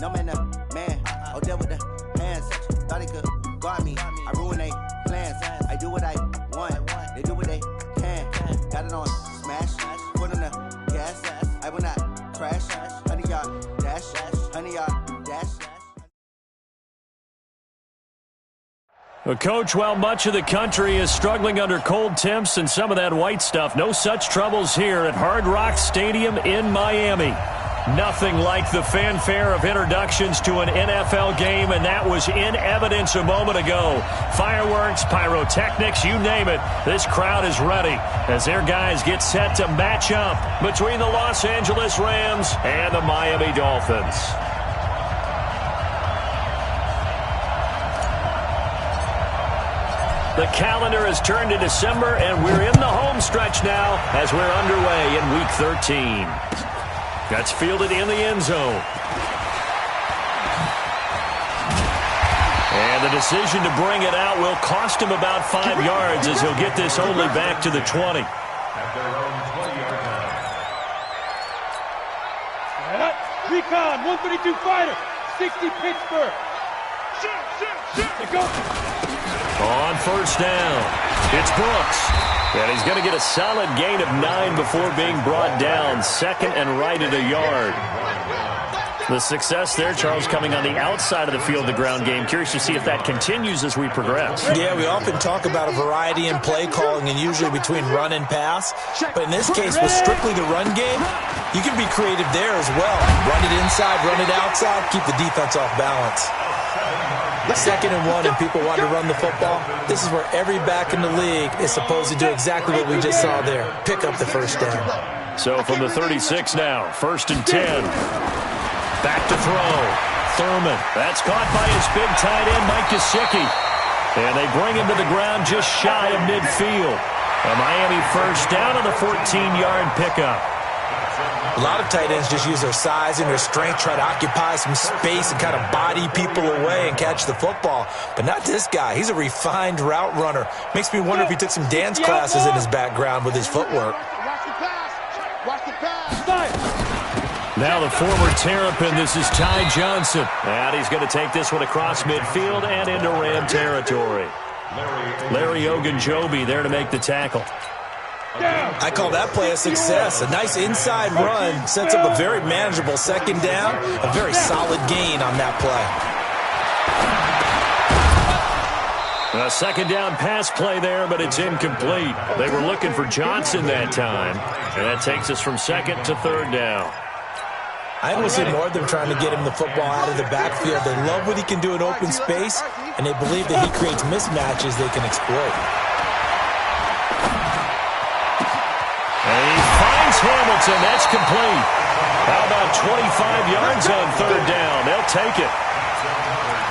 No man, man. Oh, there with the hands. Thought he could guard me. I ruin they plans. I do what I want. They do what they can. Got it on smash. Put on the gas. I will not crash. 100-yard dash. 100-yard dash. Well, Coach, while much of the country is struggling under cold temps and some of that white stuff, no such troubles here at Hard Rock Stadium in Miami. Nothing like the fanfare of introductions to an NFL game, and that was in evidence a moment ago. Fireworks, pyrotechnics, you name it. This crowd is ready as their guys get set to match up between the Los Angeles Rams and the Miami Dolphins. The calendar has turned to December, and we're in the home stretch now as we're underway in Week 13. That's fielded in the end zone. And the decision to bring it out will cost him about 5 yards as he'll get this only back to the 20. Recon, 132 fighter, 60 Pittsburgh. Go. On first down, it's Brooks. And he's going to get a solid gain of 9 before being brought down. Second and right at a yard. The success there, Charles, coming on the outside of the field, the ground game. Curious to see if that continues as we progress. Yeah, we often talk about a variety in play calling and usually between run and pass. But in this case, with strictly the run game, you can be creative there as well. Run it inside, run it outside, keep the defense off balance. Second and 1 and people want to run the football. This is where every back in the league is supposed to do exactly what we just saw there. Pick up the first down. So from the 36 now, first and 10. Back to throw. Thurman. That's caught by his big tight end, Mike Gesicki. And they bring him to the ground just shy of midfield. A Miami first down on the 14-yard pickup. A lot of tight ends just use their size and their strength, try to occupy some space and kind of body people away and catch the football. But not this guy. He's a refined route runner. Makes me wonder if he took some dance classes in his background with his footwork. Now the former Terrapin, this is Ty Johnson. And he's going to take this one across midfield and into Ram territory. Larry Ogunjobi there to make the tackle. I call that play a success. A nice inside run sets up a very manageable second down, a very solid gain on that play. A second down pass play there, but it's incomplete. They were looking for Johnson that time, and that takes us from second to third down. I want to see more of them trying to get him the football out of the backfield. They love what he can do in open space, and they believe that he creates mismatches they can exploit. Hamilton, that's complete. How about 25 yards on third down? They'll take it.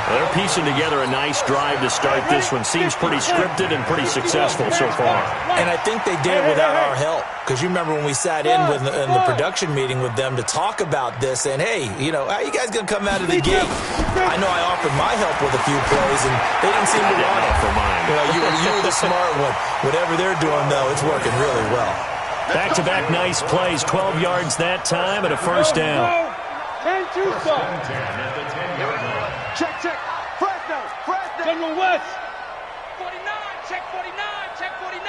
They're piecing together a nice drive to start this one. Seems pretty scripted and pretty successful so far. And I think they did it without our help. Because you remember when we sat in the production meeting with them to talk about this, and hey, you know, how you guys going to come out of the gate? I know I offered my help with a few plays, and they didn't seem to want it. For mine. You know, you were the smart one. Whatever they're doing, though, it's working really well. Back-to-back nice plays, 12 yards that time and a first down. 10-2 Check. Fresno. General West. 49, check 49, check 49.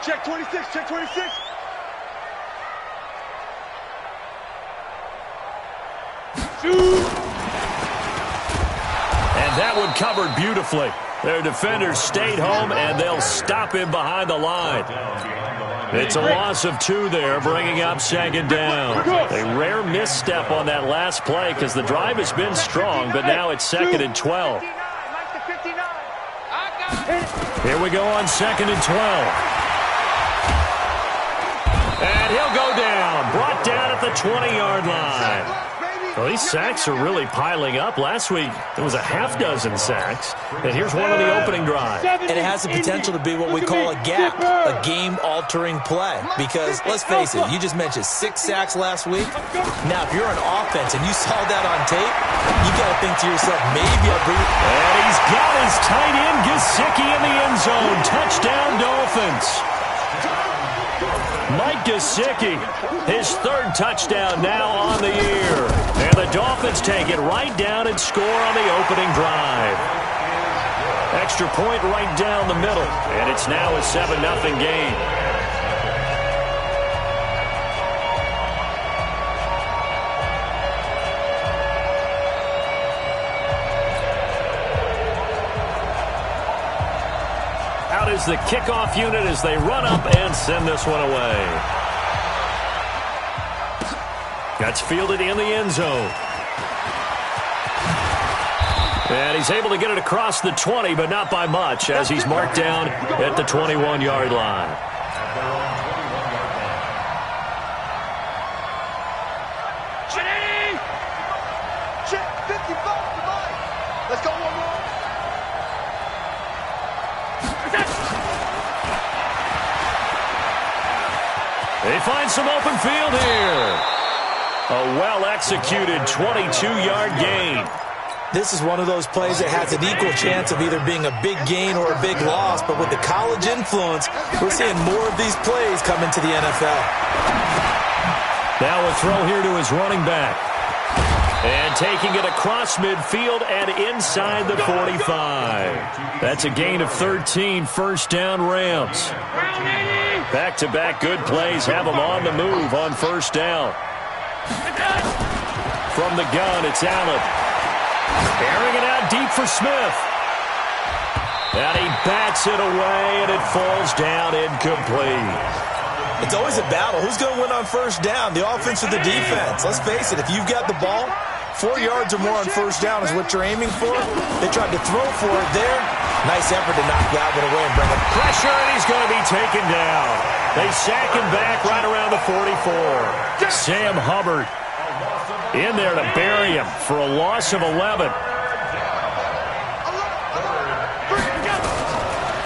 Check 26, check 26. And that one covered beautifully. Their defenders stayed home, and they'll stop him behind the line. It's a loss of 2 there, bringing up second down. A rare misstep on that last play because the drive has been strong, but now it's second and 12. Here we go on second and 12. And he'll go down, brought down at the 20-yard line. Well, these sacks are really piling up. Last week, there was a half-dozen sacks. And here's one on the opening drive. And it has the potential to be what we call a gap, a game-altering play. Because, let's face it, you just mentioned 6 sacks last week. Now, if you're an offense and you saw that on tape, you got to think to yourself, maybe I'll bring it. And he's got his tight end, Gesicki, in the end zone. Touchdown, Dolphins. Mike Gesicki, his third touchdown now on the year. And the Dolphins take it right down and score on the opening drive. Extra point right down the middle, and it's now a 7-0 game. Out is the kickoff unit as they run up and send this one away. That's fielded in the end zone. And he's able to get it across the 20, but not by much, as he's marked down at the 21-yard line. Check 55 to Mike. Let's go one more. They find some open field here. A well-executed 22-yard gain. This is one of those plays that has an equal chance of either being a big gain or a big loss, but with the college influence, we're seeing more of these plays come into the NFL. Now a throw here to his running back. And taking it across midfield and inside the 45. That's a gain of 13, first down Rams. Back-to-back good plays have them on the move on first down. From the gun, it's Allen. Airing it out deep for Smith. And he bats it away, and it falls down incomplete. It's always a battle. Who's going to win on first down, the offense or the defense? Let's face it, if you've got the ball, 4 yards or more on first down is what you're aiming for. They tried to throw for it there. Nice effort to knock that one away and bring it. Pressure, and he's going to be taken down. They sack him back right around the 44. Sam Hubbard in there to bury him for a loss of 11.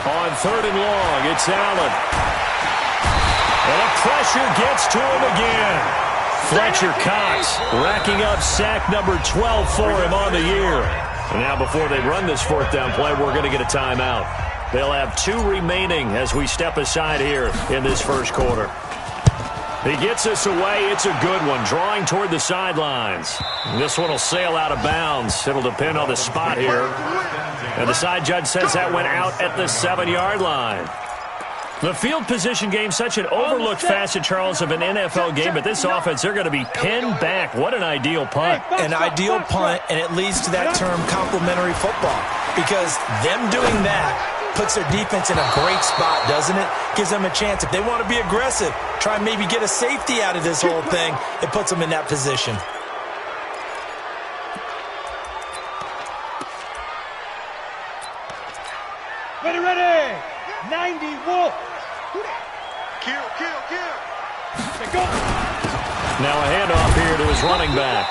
On third and long, it's Allen. And the pressure gets to him again. Fletcher Cox racking up sack number 12 for him on the year. And now before they run this fourth down play, we're going to get a timeout. They'll have 2 remaining as we step aside here in this first quarter. He gets us away. It's a good one, drawing toward the sidelines. This one will sail out of bounds. It'll depend on the spot here. And the side judge says that went out at the 7-yard line. The field position game, such an overlooked facet, Charles, of an NFL game, but this offense, they're going to be pinned back. What an ideal punt. An ideal punt, and it leads to that term complementary football, because them doing that puts their defense in a great spot, doesn't it? Gives them a chance. If they want to be aggressive, try and maybe get a safety out of this whole thing, it puts them in that position. Ready, ready. 90 Wolf. Kill. Go. Now a handoff here to his running back.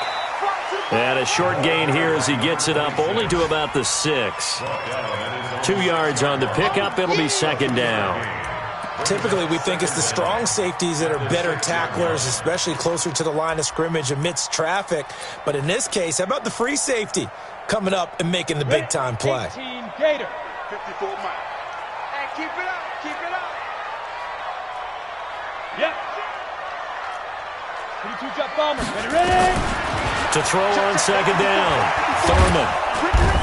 And a short gain here as he gets it up only to about the 6. 2 yards on the pickup. It'll be second down. Typically, we think it's the strong safeties that are better tacklers, especially closer to the line of scrimmage amidst traffic. But in this case, how about the free safety coming up and making the big-time play? 18 Gator. 54 Mike. Hey, keep it up. Yep. 22 drop bomber. Ready. To throw on second down. Thurman.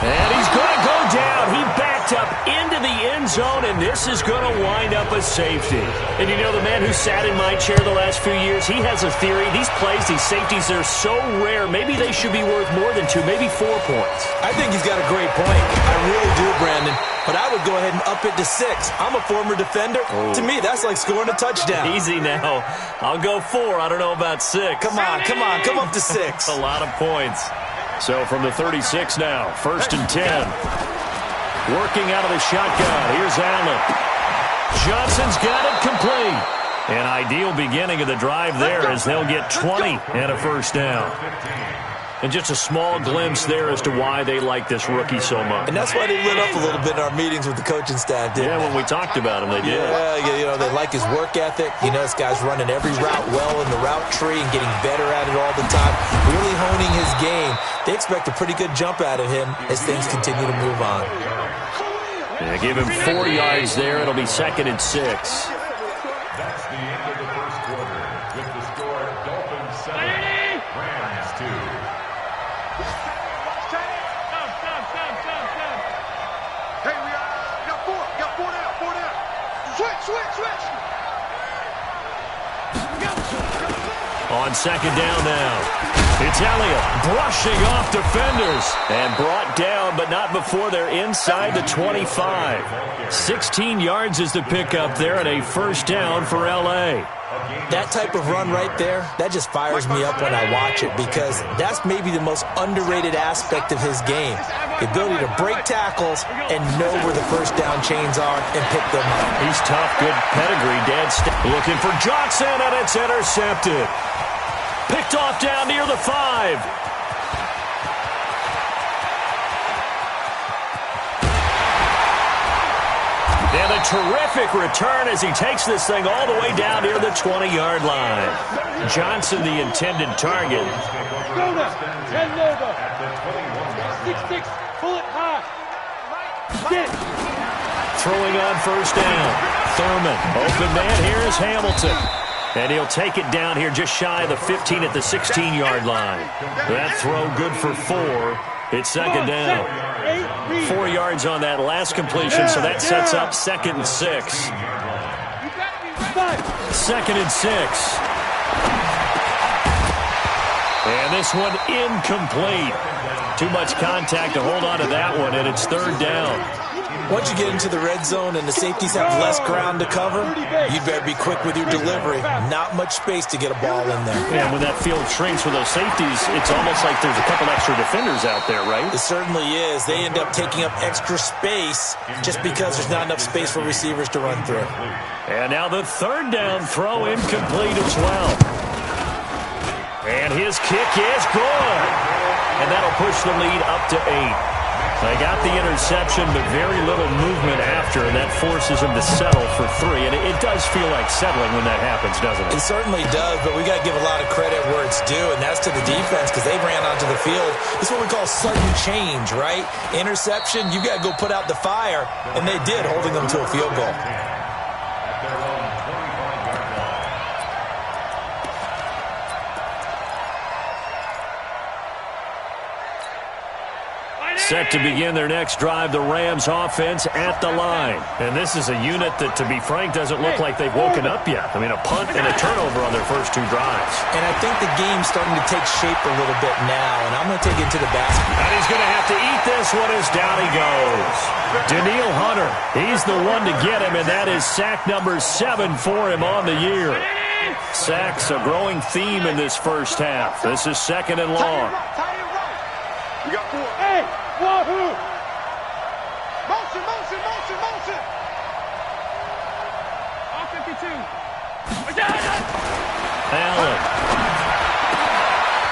And he's going to go down. He backed up into the end zone, and this is going to wind up a safety. And you know, the man who sat in my chair the last few years, he has a theory. These plays, these safeties, they're so rare. Maybe they should be worth more than 2, maybe 4 points. I think he's got a great point. I really do, Brandon. But I would go ahead and up it to 6. I'm a former defender. Oh. To me, that's like scoring a touchdown. Easy now. I'll go 4. I don't know about 6. Come on. Come up to 6. A lot of points. So from the 36 now, first and 10. Working out of the shotgun. Here's Allen. Johnson's got it complete. An ideal beginning of the drive there as they'll get 20 and a first down. And just a small glimpse there as to why they like this rookie so much. And that's why they lit up a little bit in our meetings with the coaching staff, didn't they? When we talked about him, they did. Yeah, you know, they like his work ethic. You know, this guy's running every route well in the route tree and getting better at it all the time, really honing his game. They expect a pretty good jump out of him as things continue to move on. Yeah, give him 4 yards there. It'll be second and 6. Switch. On second down now. It's Elliott brushing off defenders and brought down, but not before they're inside the 25. 16 yards is the pickup there and a first down for L.A. That type of run right there, that just fires me up when I watch it because that's maybe the most underrated aspect of his game. The ability to break tackles and know where the first down chains are and pick them up. He's tough, good pedigree. Looking for Johnson, and it's intercepted. Picked off down near the 5. And a terrific return as he takes this thing all the way down near the 20-yard line. Johnson, the intended target. Throwing on first down. Thurman. Open man here is Hamilton. And he'll take it down here just shy of the 15 at the 16-yard line. That throw good for 4. It's second down. 4 yards on that last completion, so that sets up 2nd and 6. 2nd and 6. And this one incomplete. Too much contact to hold on to that one, and it's 3rd down. Once you get into the red zone and the safeties have less ground to cover, you'd better be quick with your delivery. Not much space to get a ball in there. And when that field shrinks with those safeties, it's almost like there's a couple extra defenders out there, right? It certainly is. They end up taking up extra space just because there's not enough space for receivers to run through. And now the 3rd down throw incomplete as well. And his kick is good. And that'll push the lead up to 8. They got the interception, but very little movement after, and that forces them to settle for 3. And it does feel like settling when that happens, doesn't it? It certainly does, but we got to give a lot of credit where it's due, and that's to the defense because they ran onto the field. It's what we call sudden change, right? Interception, you got to go put out the fire, and they did, holding them to a field goal. Set to begin their next drive, the Rams offense at the line. And this is a unit that, to be frank, doesn't look like they've woken up yet. I mean, a punt and a turnover on their first 2 drives. And I think the game's starting to take shape a little bit now, and I'm going to take it to the basket. And he's going to have to eat this one as down he goes. Daniil Hunter, he's the one to get him, and that is sack number 7 for him on the year. Sacks, a growing theme in this first half. This is 2nd and long. You got 4. Hey, wahoo! Motion! All 52. Allen.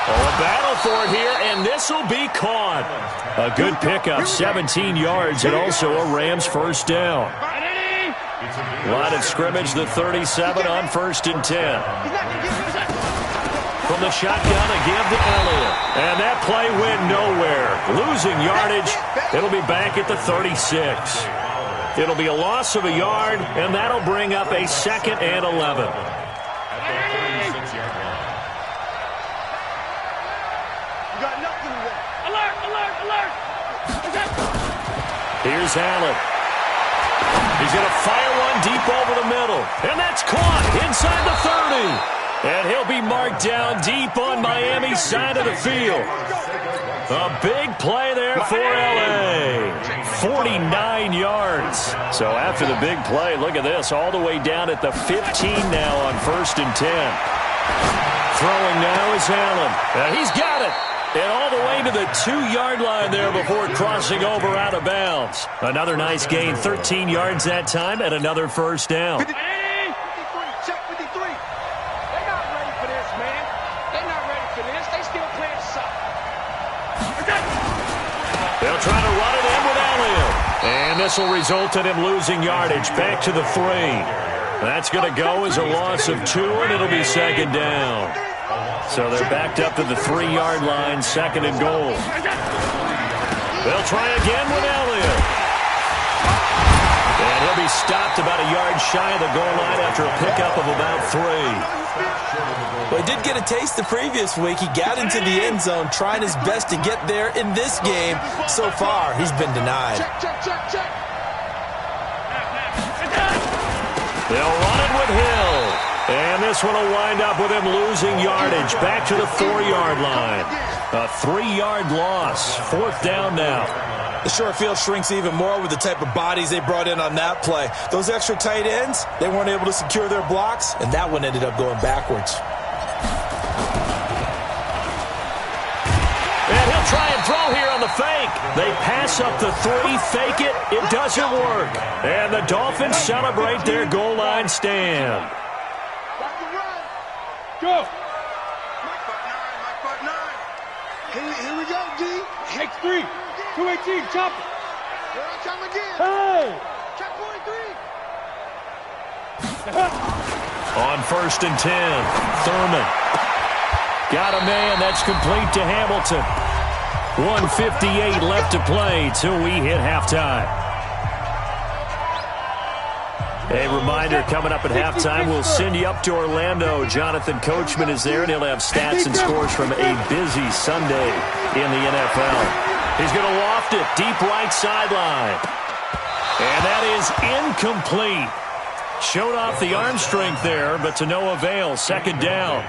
Oh, a battle for it here, and this will be caught. A good pickup, 17 yards, and also a Rams first down. Line of scrimmage, the 37 on 1st and 10. From the shotgun, a give to Elliott. And that play went nowhere. Losing yardage. It'll be back at the 36. It'll be a loss of a yard, and that'll bring up a 2nd and 11. You got nothing to do. Alert! Here's Allen. He's going to fire one deep over the middle. And that's caught inside the 30. And he'll be marked down deep on Miami's side of the field. A big play there for L.A. 49 yards. So after the big play, look at this, all the way down at the 15 now on 1st and 10. Throwing now is Allen. He's got it. And all the way to the 2-yard line there before crossing over out of bounds. Another nice gain, 13 yards that time, and another first down. Check 53. They're not ready for this, man. They're not ready for this. They still playing soft. They'll try to run it in with Elliott. And this will result in him losing yardage back to the 3. That's going to go as a loss of 2, and it'll be 2nd down. So they're backed up to the 3-yard line, 2nd and goal. They'll try again with Elliott. And he'll be stopped about a yard shy of the goal line after a pickup of about 3. Well, he did get a taste the previous week. He got into the end zone trying his best to get there in this game. So far, he's been denied. Check. They'll run it with Hill. And this one will wind up with him losing yardage back to the 4-yard line. A 3-yard loss. 4th down now. The short field shrinks even more with the type of bodies they brought in on that play. Those extra tight ends, they weren't able to secure their blocks, and that one ended up going backwards. And he'll try and throw here on the fake. They pass up the 3, fake it. It doesn't work. And the Dolphins celebrate their goal line stand. Go. Mike 5-9. Here we go, D. X3. 218. Chop it. Here I come again. Hey. Chop 43. On 1st and 10, Thurman. Got a man. That's complete to Hamilton. 1:58 left to play till we hit halftime. A reminder, coming up at halftime, we'll send you up to Orlando. Jonathan Coachman is there, and he'll have stats and scores from a busy Sunday in the NFL. He's going to loft it deep right sideline. And that is incomplete. Showed off the arm strength there, but to no avail. 2nd down.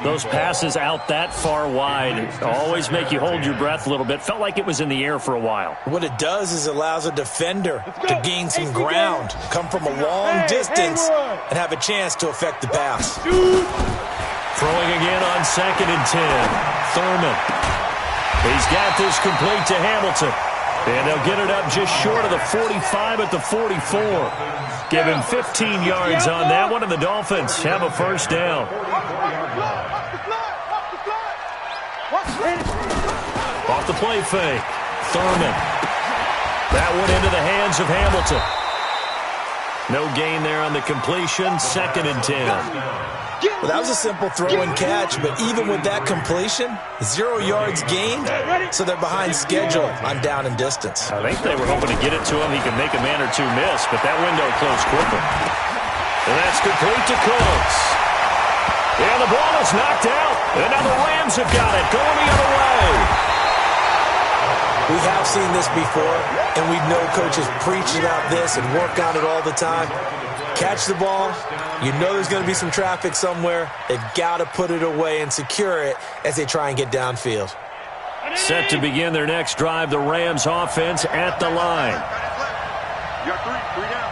Those passes out that far wide always make you hold your breath a little bit. Felt like it was in the air for a while. What it does is allows a defender to gain some ground, come from a long distance, and have a chance to affect the pass. Throwing again on 2nd and 10. Thurman. He's got this complete to Hamilton. And they'll get it up just short of the 45 at the 44. Give him 15 yards on that one, and the Dolphins have a 1st down. Off the play fake. Thurman. That one into the hands of Hamilton. No gain there on the completion. 2nd and 10. Well, that was a simple throw and catch, but even with that completion, 0 yards gained, so they're behind schedule on down and distance. I think they were hoping to get it to him. He could make a man or two miss, but that window closed quickly. And that's complete to Cooks. And the ball is knocked out. And now the Rams have got it, going the other way. We have seen this before, and we know coaches preach about this and work on it all the time. Catch the ball. You know there's going to be some traffic somewhere. They've got to put it away and secure it as they try and get downfield. Set to begin their next drive, the Rams offense at the line. You got 3 down.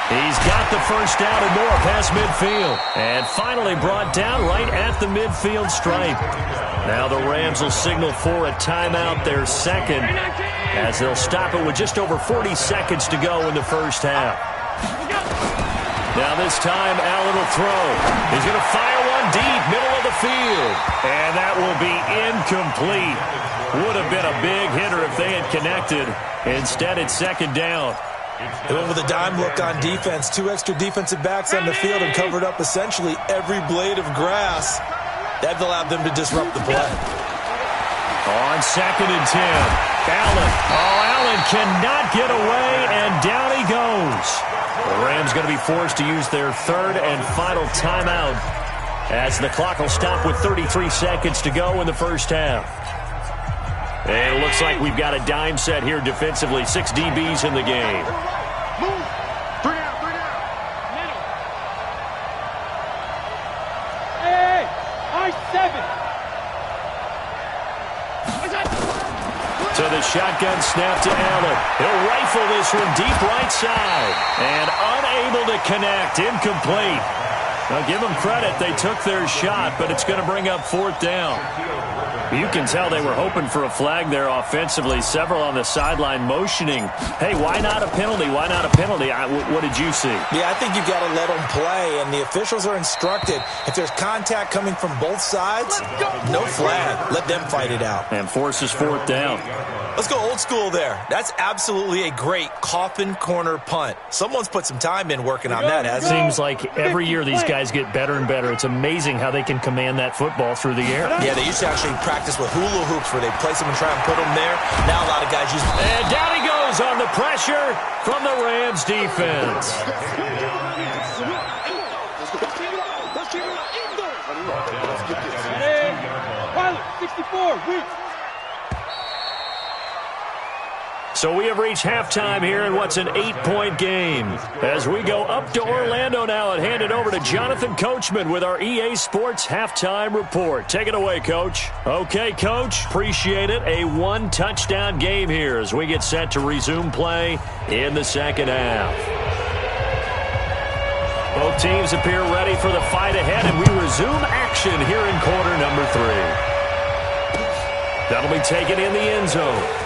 He's got the 1st down and more past midfield. And finally brought down right at the midfield stripe. Now the Rams will signal for a timeout, their 2nd, as they'll stop it with just over 40 seconds to go in the 1st half. Now this time, Allen will throw. He's going to fire one deep, middle of the field. And that will be incomplete. Would have been a big hitter if they had connected. Instead, it's 2nd down. They went with a dime look on defense. 2 extra defensive backs on the field and covered up essentially every blade of grass. That allowed them to disrupt the play. On 2nd and 10, Allen. Allen cannot get away, and down he goes. The Rams going to be forced to use their 3rd and final timeout as the clock will stop with 33 seconds to go in the 1st half. And it looks like we've got a dime set here defensively. 6 DBs in the game. Move. 3 down. Middle. Hey, I-7. To the shotgun snap to Allen. He'll rifle this one deep right side. And unable to connect. Incomplete. Now give them credit. They took their shot, but it's going to bring up 4th down. You can tell they were hoping for a flag there offensively. Several on the sideline motioning, hey, why not a penalty? Why not a penalty? What did you see? Yeah, I think you've got to let them play, and the officials are instructed. If there's contact coming from both sides, no flag. Let them fight it out. And forces 4th down. Let's go old school there. That's absolutely a great coffin corner punt. Someone's put some time in working on that, hasn't it? Seems like every year these guys get better and better. It's amazing how they can command that football through the air. Yeah, they used to actually practice with hula hoops where they place them and try and put them there. Now a lot of guys use them. And down he goes on the pressure from the Rams defense. Pilot, 64, weak. So we have reached halftime here in what's an 8-point game. As we go up to Orlando now and hand it over to Jonathan Coachman with our EA Sports Halftime Report. Take it away, Coach. Okay, Coach. Appreciate it. A one-touchdown game here as we get set to resume play in the second half. Both teams appear ready for the fight ahead, and we resume action here in quarter number 3. That'll be taken in the end zone.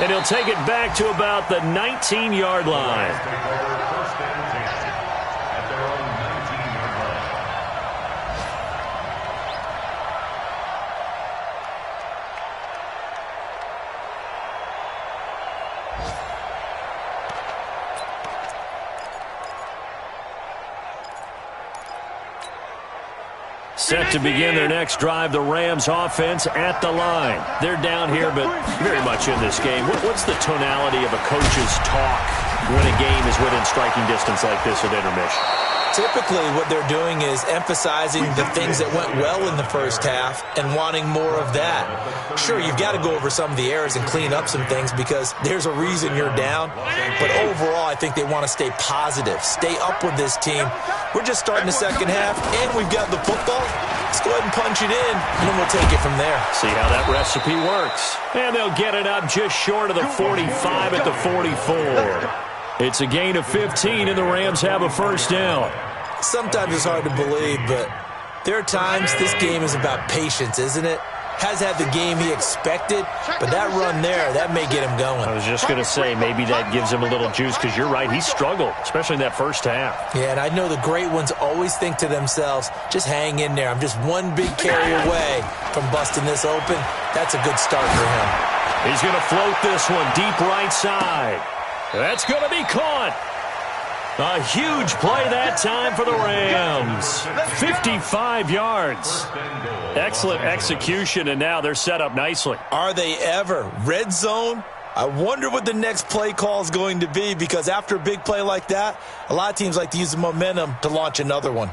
And he'll take it back to about the 19-yard line. Set to begin their next drive, the Rams offense at the line. They're down here, but very much in this game. What's the tonality of a coach's talk when a game is within striking distance like this at intermission? Typically, what they're doing is emphasizing the things that went well in the first half and wanting more of that. Sure, you've got to go over some of the errors and clean up some things because there's a reason you're down. But overall, I think they want to stay positive, stay up with this team. We're just starting the second half, and we've got the football. Let's go ahead and punch it in, and then we'll take it from there. See how that recipe works. And they'll get it up just short of the 45 at the 44. It's a gain of 15, and the Rams have a first down. Sometimes it's hard to believe, but there are times this game is about patience, isn't it? Has had the game he expected, but that run there, that may get him going. I was just going to say, maybe that gives him a little juice, because you're right, he struggled, especially in that first half. Yeah, and I know the great ones always think to themselves, just hang in there. I'm just one big carry away from busting this open. That's a good start for him. He's going to float this one deep right side. That's going to be caught. A huge play that time for the Rams. 55 yards. Excellent execution, and now they're set up nicely. Are they ever? Red zone? I wonder what the next play call is going to be, because after a big play like that, a lot of teams like to use the momentum to launch another one.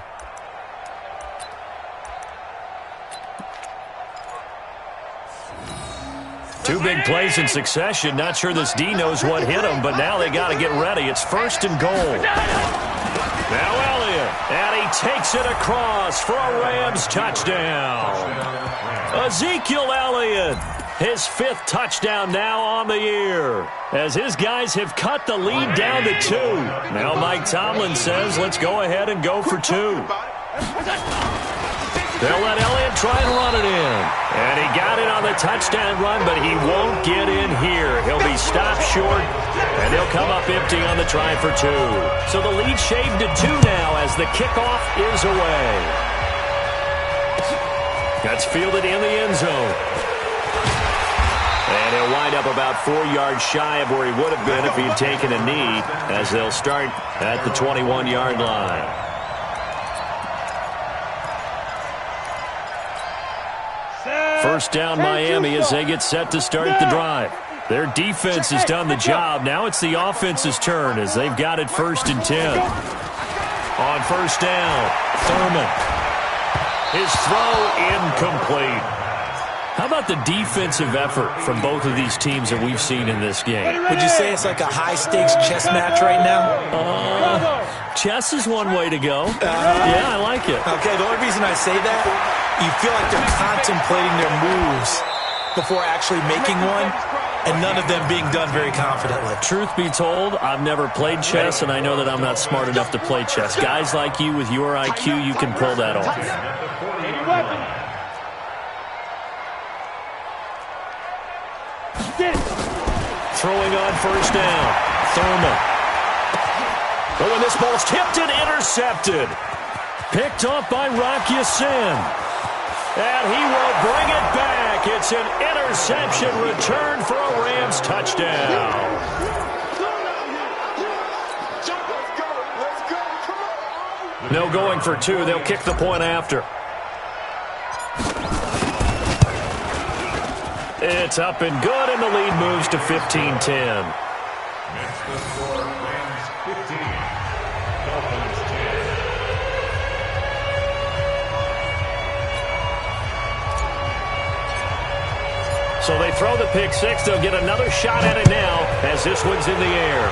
Two big plays in succession. Not sure this D knows what hit him, but now they got to get ready. It's first and goal. Now Elliott, and he takes it across for a Rams touchdown. Ezekiel Elliott, his 5th touchdown now on the year, as his guys have cut the lead down to 2. Now Mike Tomlin says, let's go ahead and go for 2. They'll let Elliott try and run it in. And he got it on the touchdown run, but he won't get in here. He'll be stopped short, and he'll come up empty on the try for 2. So the lead shaved to 2 now as the kickoff is away. That's fielded in the end zone. And he'll wind up about 4 yards shy of where he would have been if he had taken a knee, as they'll start at the 21-yard line. First down Miami as they get set to start the drive. Their defense has done the job. Now it's the offense's turn as they've got it 1st and 10. On first down, Thurman. His throw incomplete. How about the defensive effort from both of these teams that we've seen in this game? Would you say it's like a high-stakes chess match right now? Chess is one way to go. Yeah, I like it. Okay, the only reason I say that, you feel like they're contemplating their moves before actually making one, and none of them being done very confidently. Truth be told, I've never played chess, and I know that I'm not smart enough to play chess. Guys like you with your IQ, you can pull that off. Throwing on first down, Thurman. But when this ball's tipped and intercepted, picked off by Rock Ya-Sin. And he will bring it back. It's an interception return for a Rams touchdown. No going for 2. They'll kick the point after. It's up and good, and the lead moves to 15-10. So they throw the pick six. They'll get another shot at it now as this one's in the air.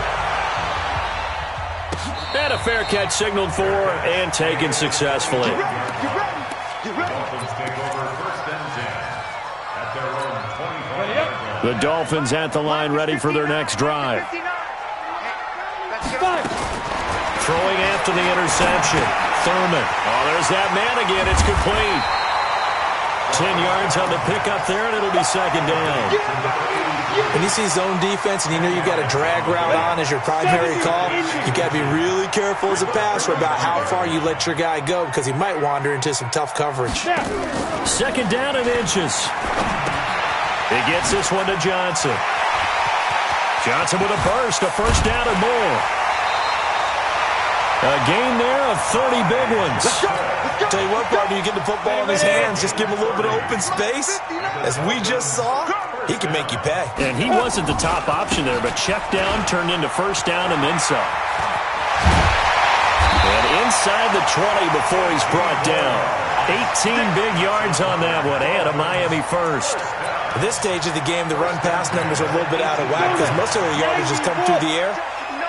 And a fair catch signaled for and taken successfully. The Dolphins at the line ready for their next drive. Throwing after the interception. Thurman. Oh, there's that man again. It's complete. 10 yards on the pickup there, and it'll be second down. When you see zone defense and you know you've got a drag route on as your primary call, you've got to be really careful as a passer about how far you let your guy go because he might wander into some tough coverage. Second down and inches. He gets this one to Johnson. Johnson with a burst, a first down and more. A gain there of 30 big ones. Tell you what, partner, you get the football in his hands, just give him a little bit of open space. As we just saw, he can make you pay. And he wasn't the top option there, but check down turned into first down and then some. And inside the 20 before he's brought down. 18 big yards on that one, and a Miami first. At this stage of the game, the run-pass numbers are a little bit out of whack because most of their yardage has come through the air.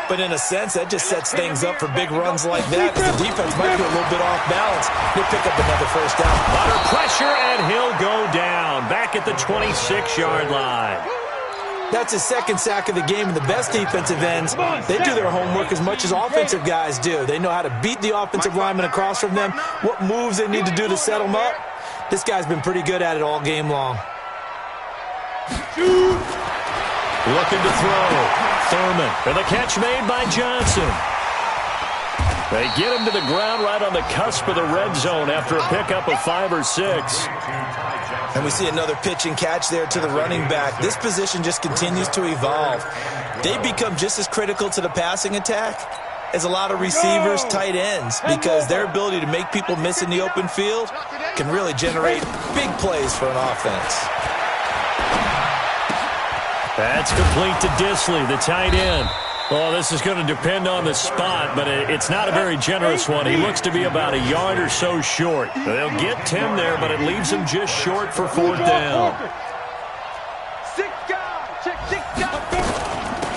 But in a sense, that just sets things up for big runs like that because the defense might be a little bit off balance. He'll pick up another first down. Under pressure, and he'll go down. Back at the 26-yard line. That's his second sack of the game, and the best defensive ends, they do their homework as much as offensive guys do. They know how to beat the offensive lineman across from them, what moves they need to do to set them up. This guy's been pretty good at it all game long. Looking to throw. Thurman. And the catch made by Johnson. They get him to the ground right on the cusp of the red zone after a pickup of 5 or 6. And we see another pitch and catch there to the running back. This position just continues to evolve. They become just as critical to the passing attack as a lot of receivers, tight ends, because their ability to make people miss in the open field can really generate big plays for an offense. That's complete to Disley, the tight end. Oh, this is going to depend on the spot, but it's not a very generous one. He looks to be about a yard or so short. They'll get Tim there, but it leaves him just short for fourth down.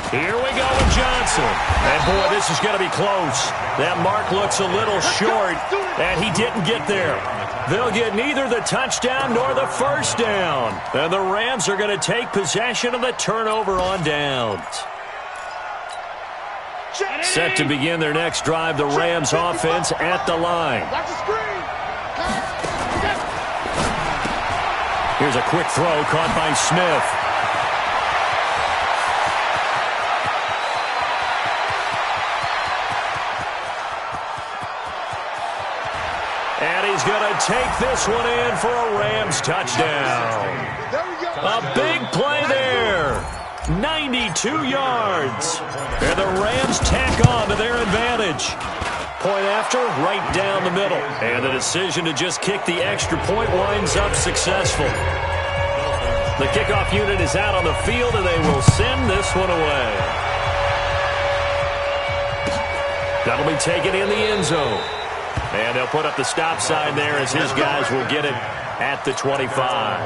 Here we go with Johnson. And, boy, this is going to be close. That mark looks a little short, and he didn't get there. They'll get neither the touchdown nor the first down. And the Rams are going to take possession of the turnover on downs. Set to begin their next drive, the Rams offense at the line. Here's a quick throw caught by Smith. And he's going to take this one in for a Rams touchdown. A big play there. 92 yards. And the Rams tack on to their advantage. Point after, right down the middle. And the decision to just kick the extra point winds up successful. The kickoff unit is out on the field, and they will send this one away. That'll be taken in the end zone. And they'll put up the stop sign there as his guys will get it at the 25.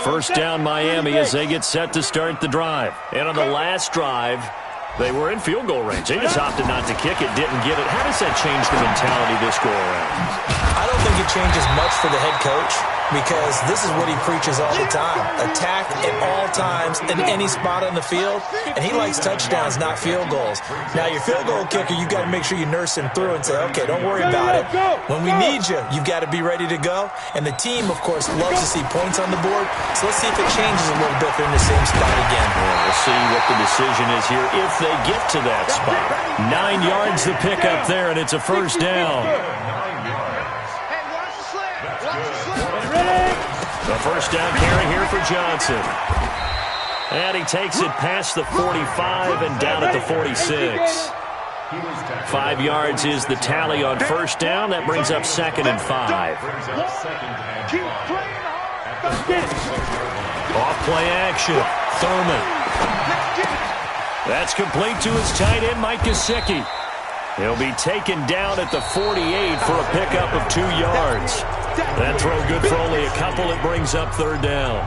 First down Miami as they get set to start the drive. And on the last drive, they were in field goal range. They just opted not to kick it, didn't get it. How does that change the mentality this go around? I don't think it changes much for the head coach because this is what he preaches all the time. Attack at all times in any spot on the field, and he likes touchdowns, not field goals. Now, your field goal kicker, you've got to make sure you nurse him through and say, okay, don't worry about it. When we need you, you've got to be ready to go. And the team, of course, loves to see points on the board. So let's see if it changes a little bit. They're in the same spot again. We'll see what the decision is here if they get to that spot. 9 yards the pickup there, and it's a first down. The first down carry here for Johnson. And he takes it past the 45 and down at the 46. 5 yards is the tally on first down. That brings up 2nd and 5. Off play action. Thurman. That's complete to his tight end, Mike Gesicki. He'll be taken down at the 48 for a pickup of 2 yards. That throw good for only a couple. It brings up third down.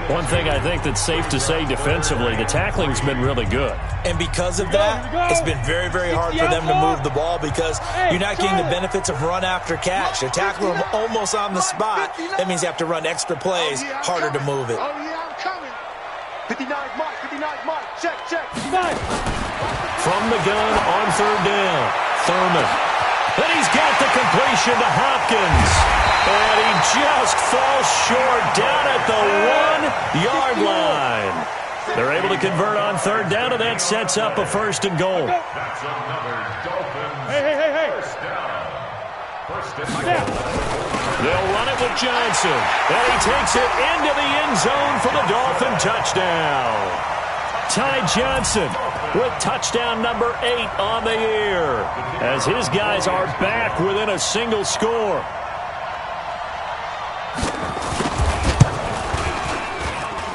One thing I think that's safe to say defensively, the tackling's been really good. And because of that, it's been very, very hard for them to move the ball because you're not getting the benefits of run after catch. They're tackling them almost on the spot. That means you have to run extra plays, harder to move it. Oh, yeah, I'm coming. 59 Mike, check. From the gun on third down, Thurman. And he's got the completion to Hopkins. And he just falls short down at the 1-yard line. They're able to convert on third down, and that sets up a first and goal. That's another Dolphins first down. First and goal. They'll run it with Johnson. And he takes it into the end zone for the Dolphin touchdown. Ty Johnson with touchdown number 8 on the year as his guys are back within a single score.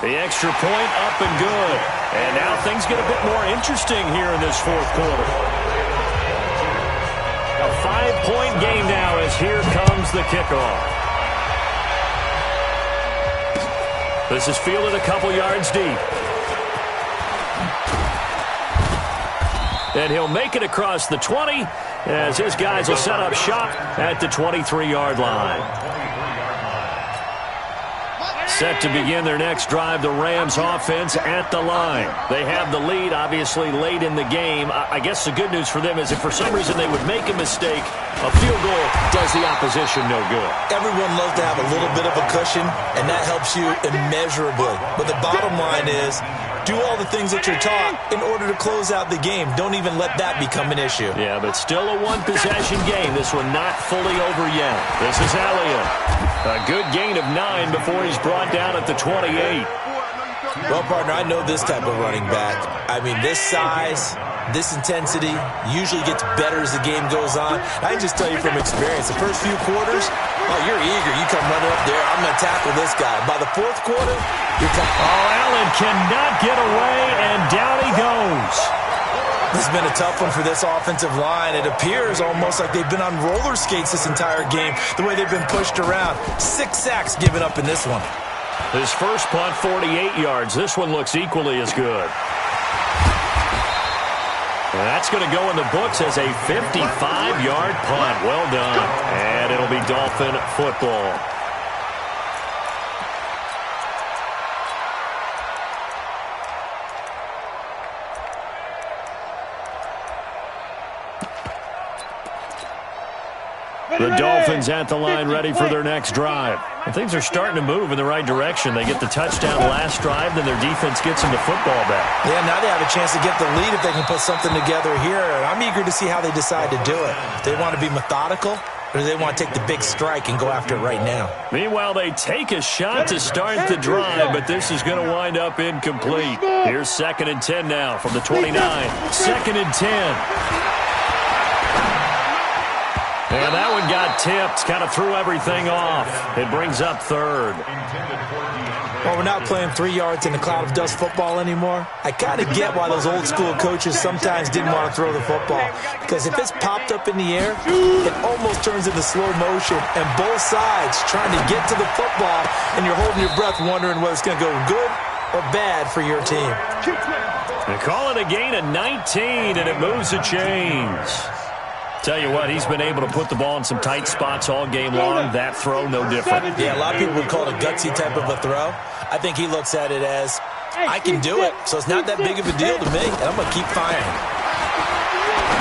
The extra point up and good. And now things get a bit more interesting here in this fourth quarter. A 5-point game now as here comes the kickoff. This is fielded a couple yards deep. And he'll make it across the 20 as his guys will set up shop at the 23-yard line. Set to begin their next drive, the Rams offense at the line. They have the lead, obviously, late in the game. I guess the good news for them is if for some reason they would make a mistake, a field goal does the opposition no good. Everyone loves to have a little bit of a cushion, and that helps you immeasurably. But the bottom line is, do all the things that you're taught in order to close out the game. Don't even let that become an issue. Yeah, but still a one-possession game. This one not fully over yet. This is Elliott. A good gain of 9 before he's brought down at the 28. Well, partner, I know this type of running back. I mean, this size, this intensity usually gets better as the game goes on. I can just tell you from experience, the first few quarters, oh, you're eager. You come running up there, I'm going to tackle this guy. By the fourth quarter, you're talking. Oh, Allen cannot get away, and down he goes. This has been a tough one for this offensive line. It appears almost like they've been on roller skates this entire game, the way they've been pushed around. 6 sacks given up in this one. His first punt, 48 yards. This one looks equally as good. And that's going to go in the books as a 55-yard punt. Well done. And it'll be Dolphin football. The Dolphins at the line ready for their next drive. And things are starting to move in the right direction. They get the touchdown last drive, then their defense gets them the football back. Yeah, now they have a chance to get the lead if they can put something together here. And I'm eager to see how they decide to do it. Do they want to be methodical, or do they want to take the big strike and go after it right now? Meanwhile, they take a shot to start the drive, but this is going to wind up incomplete. Here's 2nd and 10 now from the 29. 2nd and 10. And that one got tipped, kind of threw everything off. It brings up third. Well, we're not playing 3 yards in a cloud of dust football anymore. I kind of get why those old school coaches sometimes didn't want to throw the football. Because if it's popped up in the air, it almost turns into slow motion. And both sides trying to get to the football, and you're holding your breath wondering whether it's going to go good or bad for your team. They call it a gain of 19, and it moves the chains. Tell you what, he's been able to put the ball in some tight spots all game long. That throw, no different. Yeah, a lot of people would call it a gutsy type of a throw. I think he looks at it as, I can do it, so it's not that big of a deal to me, and I'm going to keep firing.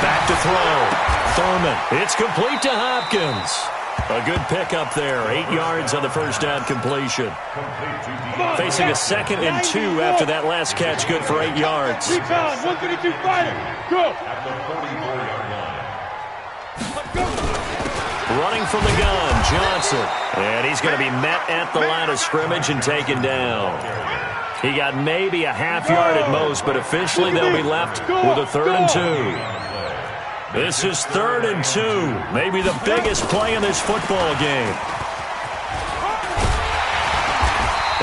Back to throw. Thurman. It's complete to Hopkins. A good pickup there. 8 yards on the first down completion. Facing a 2nd and 2 after that last catch, good for 8 yards. 132 fighter. Go. Running from the gun, Johnson. And he's going to be met at the line of scrimmage and taken down. He got maybe a half yard at most, but officially they'll be left with a 3rd and 2. This is 3rd and 2. Maybe the biggest play in this football game.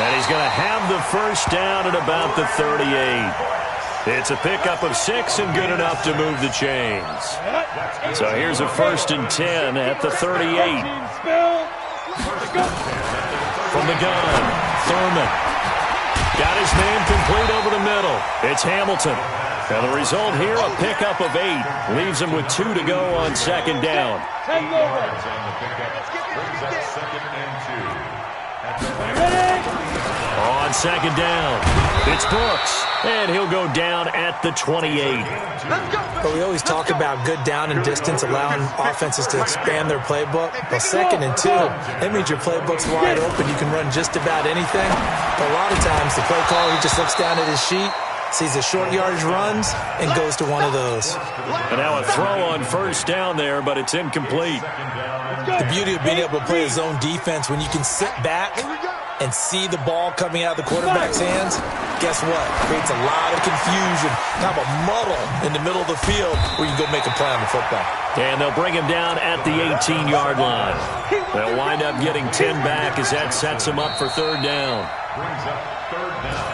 And he's going to have the first down at about the 38. It's a pickup of 6 and good enough to move the chains. So here's a 1st and 10 at the 38. From the gun, Thurman. Got his man complete over the middle. It's Hamilton. And the result here, a pickup of 8. Leaves him with 2 to go on 2nd down. On 2nd down, it's Brooks. And he'll go down at the 28. But we always talk about good down and distance, allowing offenses to expand their playbook. Well, 2nd and 2, that means your playbook's wide open. You can run just about anything. But a lot of times, the play caller, he just looks down at his sheet, sees the short yardage runs, and goes to one of those. And now a throw on 1st down there, but it's incomplete. The beauty of being able to play a zone defense, when you can sit back and see the ball coming out of the quarterback's hands, guess what? Creates a lot of confusion, kind of a muddle in the middle of the field where you can go make a play on the football. And they'll bring him down at the 18-yard line. They'll wind up getting 10 back as that sets him up for 3rd down.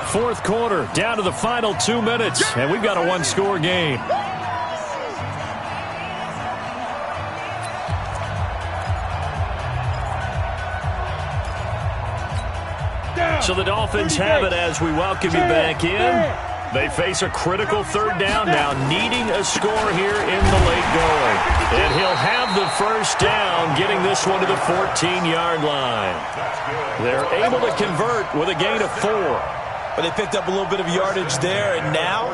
4th quarter, down to the final 2 minutes, and we've got a 1-score game. So the Dolphins have it as we welcome you back in. They face a critical 3rd down now, needing a score here in the late going. And he'll have the 1st down, getting this one to the 14-yard line. They're able to convert with a gain of 4. But they picked up a little bit of yardage there, and now,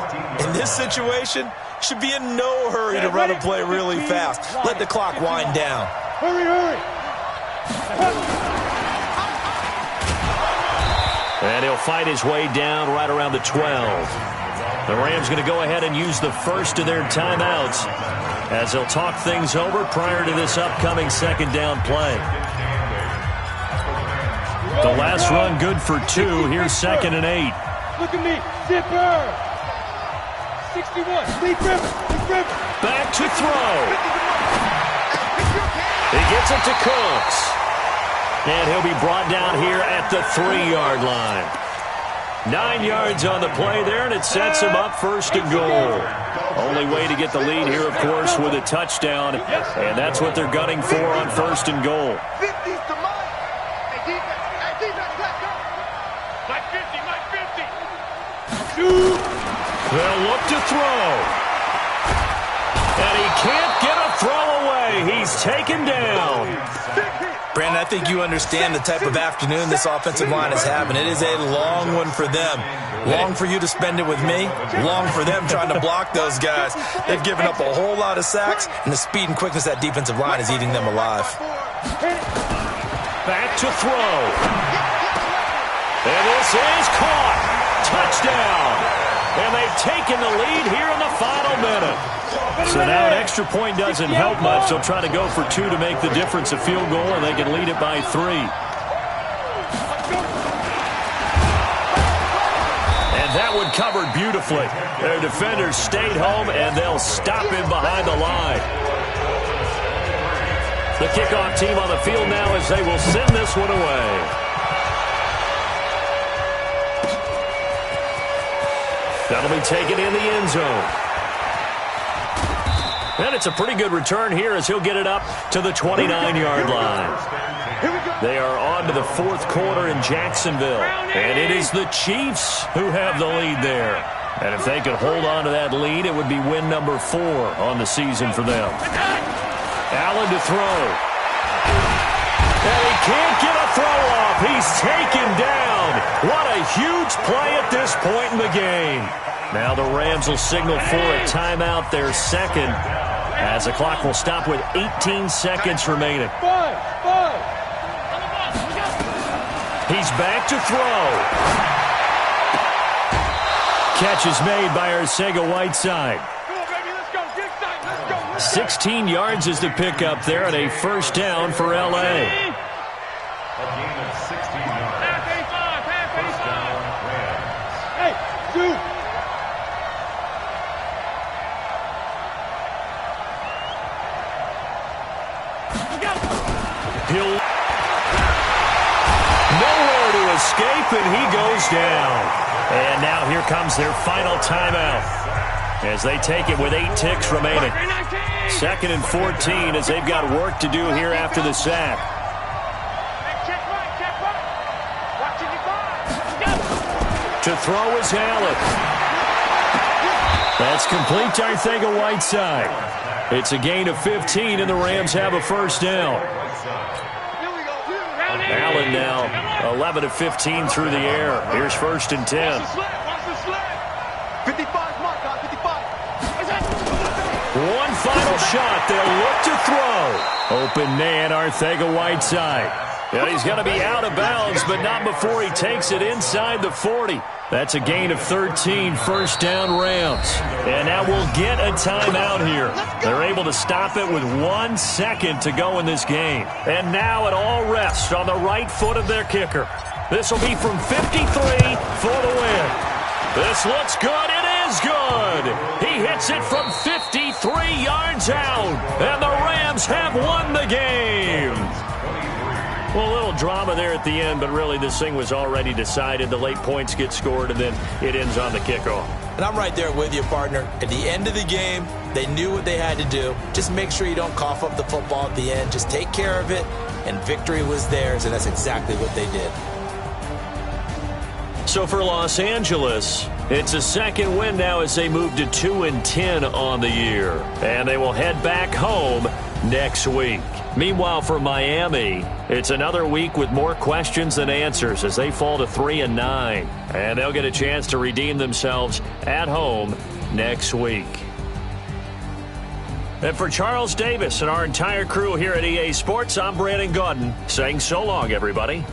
in this situation, should be in no hurry to run a play really fast. Let the clock wind down. Hurry! And he'll fight his way down right around the 12. The Rams going to go ahead and use the first of their timeouts as they'll talk things over prior to this upcoming 2nd down play. The last run good for 2. Here's 2nd and 8. Look at me. Zipper. 61. Deep river. Back to throw. He gets it to Cooks. And he'll be brought down here at the 3-yard line. 9 yards on the play there, and it sets him up 1st and goal. Only way to get the lead here, of course, with a touchdown. And that's what they're gunning for on 1st and goal. 50's to Mike. Hey, defense, let's go. Mike 50. They'll look to throw. And he can't get a throw away. He's taken down. Brandon, I think you understand the type of afternoon this offensive line is having. It is a long one for them. Long for you to spend it with me. Long for them trying to block those guys. They've given up a whole lot of sacks, and the speed and quickness of that defensive line is eating them alive. Back to throw. And this is caught. Touchdown. And they've taken the lead here in the final minute. So now an extra point doesn't help much. They'll try to go for 2 to make the difference a field goal, and they can lead it by 3. And that one covered beautifully. Their defenders stayed home, and they'll stop him behind the line. The kickoff team on the field now as they will send this one away. That'll be taken in the end zone. And it's a pretty good return here as he'll get it up to the 29-yard line. They are on to the 4th quarter in Jacksonville. And it is the Chiefs who have the lead there. And if they could hold on to that lead, it would be win number 4 on the season for them. Allen to throw. And he can't get a throw off. He's taken down. What a huge play at this point in the game. Now the Rams will signal for a timeout, their 2nd, as the clock will stop with 18 seconds remaining. He's back to throw. Catch is made by Arcega-Whiteside. 16 yards is the pickup there, and a 1st down for L.A. He'll nowhere to escape, and he goes down. And now here comes their final timeout as they take it with 8 ticks remaining. 2nd and 14 as they've got work to do here after the sack. To throw is Allen. That's complete to Arcega-Whiteside. It's a gain of 15, and the Rams have a first down. Allen now 11 of 15 through the air. Here's 1st and 10. 55, mark, 55. One final shot. They'll look to throw. Open man, Arcega-Whiteside. Yeah, he's going to be out of bounds, but not before he takes it inside the 40. That's a gain of 13, first down Rams. And now we'll get a timeout here. They're able to stop it with 1 second to go in this game. And now it all rests on the right foot of their kicker. This will be from 53 for the win. This looks good. It is good. He hits it from 53 yards out. And the Rams have won the game. Well, a little drama there at the end, but really this thing was already decided. The late points get scored, and then it ends on the kickoff. And I'm right there with you, partner. At the end of the game, they knew what they had to do. Just make sure you don't cough up the football at the end. Just take care of it, and victory was theirs, and that's exactly what they did. So for Los Angeles, it's a second win now as they move to 2-10 on the year. And they will head back home next week. Meanwhile, for Miami, it's another week with more questions than answers as they fall to 3-9. And they'll get a chance to redeem themselves at home next week. And for Charles Davis and our entire crew here at EA Sports, I'm Brandon Gaudin saying so long, everybody.